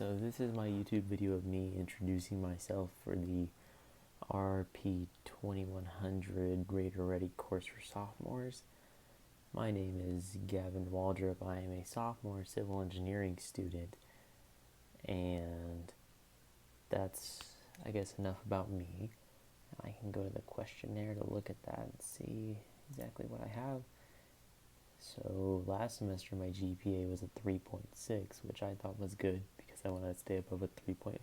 So this is my YouTube video of me introducing myself for the RRP 2100 Grader Ready course for sophomores. My name is Gavin Waldrop. I am a sophomore civil engineering student, and that's, I guess, enough about me. I can go to the questionnaire to look at that and see exactly what I have. So last semester my GPA was a 3.6, which I thought was good because I wanted to stay above a 3.5.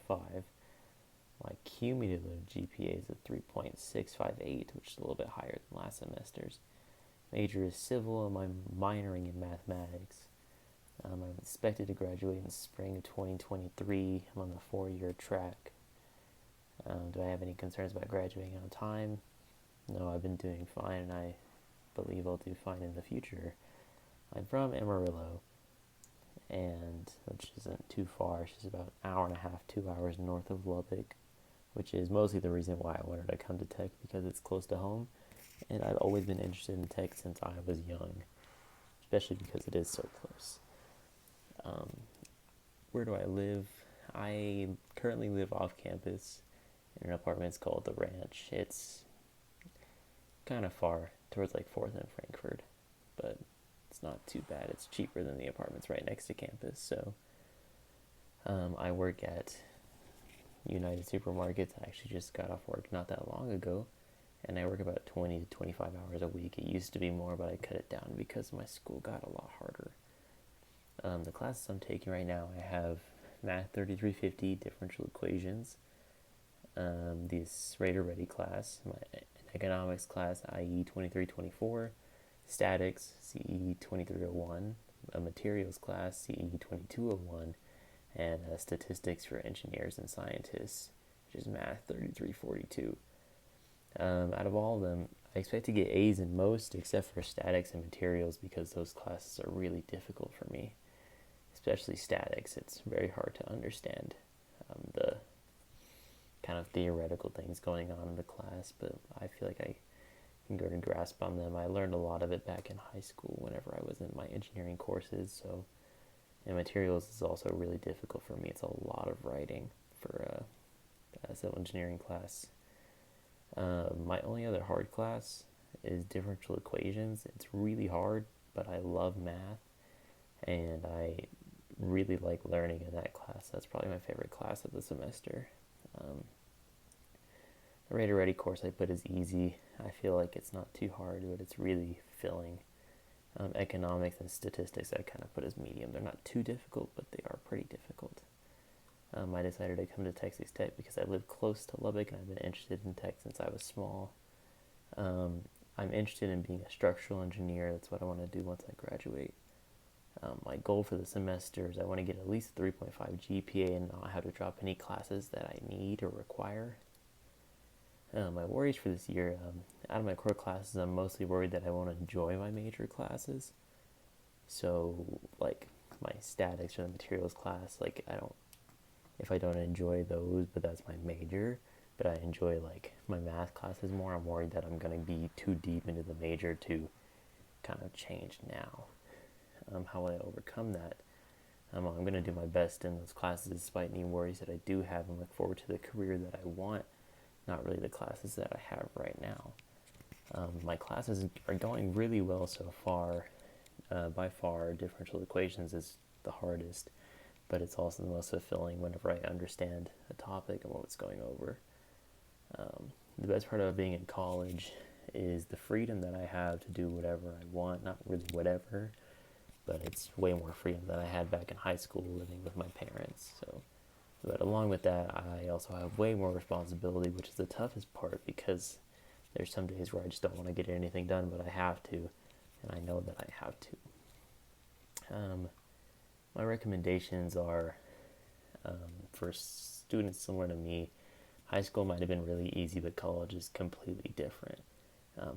My cumulative GPA is a 3.658, which is a little bit higher than last semester's. Major is civil and I'm minoring in mathematics. I'm expected to graduate in spring of 2023. I'm on the 4-year track. Do I have any concerns about graduating on time? No, I've been doing fine and I believe I'll do fine in the future. I'm from Amarillo, and which isn't too far. It's just about an hour and a half, 2 hours north of Lubbock, which is mostly the reason why I wanted to come to tech, because it's close to home, and I've always been interested in tech since I was young, especially because it is so close. Where do I live? I currently live off campus in an apartment. It's called The Ranch. It's kind of far towards like 4th and Frankfurt, but it's not too bad. It's cheaper than the apartments right next to campus. So I work at United Supermarkets. I actually just got off work not that long ago, and I work about 20 to 25 hours a week. It used to be more, but I cut it down because my school got a lot harder. The classes I'm taking right now, I have Math 3350, differential equations, this Rater Ready class, my economics class, IE 2324, statics, CE 2301, a materials class, CE 2201, and statistics for engineers and scientists, which is Math 3342. Out of all of them, I expect to get A's in most except for statics and materials, because those classes are really difficult for me, especially statics. It's very hard to understand the kind of theoretical things going on in the class, but I feel like I can go and grasp on them. I learned a lot of it back in high school whenever I was in my engineering courses. So, and materials is also really difficult for me. It's a lot of writing for a civil engineering class. My only other hard class is differential equations. It's really hard, but I love math, and I really like learning in that class. That's probably my favorite class of the semester. The Rater Ready course I put is easy. I feel like it's not too hard, but it's really filling. Economics and statistics I kind of put as medium. They're not too difficult, but they are pretty difficult. I decided to come to Texas Tech because I live close to Lubbock, and I've been interested in tech since I was small. I'm interested in being a structural engineer. That's what I want to do once I graduate. My goal for the semester is I want to get at least 3.5 GPA and not have to drop any classes that I need or require. My worries for this year, out of my core classes, I'm mostly worried that I won't enjoy my major classes. So, like, my statics or the materials class, like, if I don't enjoy those, but that's my major, but I enjoy, like, my math classes more, I'm worried that I'm going to be too deep into the major to kind of change now. How will I overcome that? I'm going to do my best in those classes despite any worries that I do have, and look forward to the career that I want, not really the classes that I have right now. My classes are going really well so far. By far, differential equations is the hardest, but it's also the most fulfilling whenever I understand a topic and what's going over. The best part of being in college is the freedom that I have to do whatever I want. Not really whatever, but it's way more freedom than I had back in high school living with my parents. But along with that, I also have way more responsibility, which is the toughest part, because there's some days where I just don't want to get anything done, but I have to, and I know that I have to. My recommendations are, for students similar to me, high school might have been really easy, but college is completely different.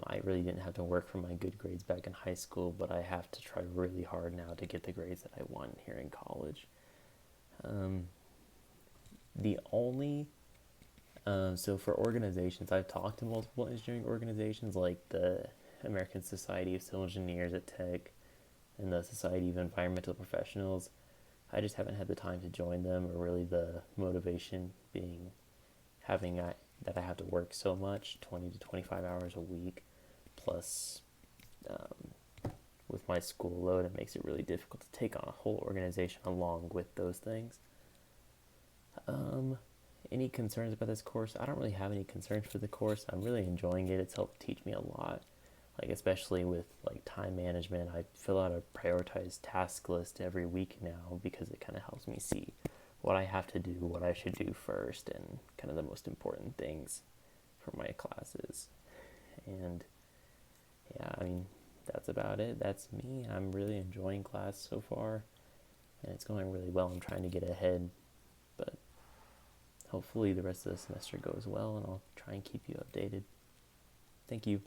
I really didn't have to work for my good grades back in high school, but I have to try really hard now to get the grades that I want here in college. So for organizations, I've talked to multiple engineering organizations like the American Society of Civil Engineers at Tech and the Society of Environmental Professionals. I just haven't had the time to join them, or really the motivation being that I have to work so much, 20 to 25 hours a week, plus with my school load, it makes it really difficult to take on a whole organization along with those things. Um, any concerns about this course? I don't really have any concerns for the course. I'm really enjoying it. It's helped teach me a lot, like especially with like time management. I fill out a prioritized task list every week now because it kind of helps me see what I have to do, what I should do first, and kind of the most important things for my classes. And yeah, I mean, that's about it. That's me. I'm really enjoying class so far, and it's going really well. I'm trying to get ahead, but hopefully the rest of the semester goes well, and I'll try and keep you updated. Thank you.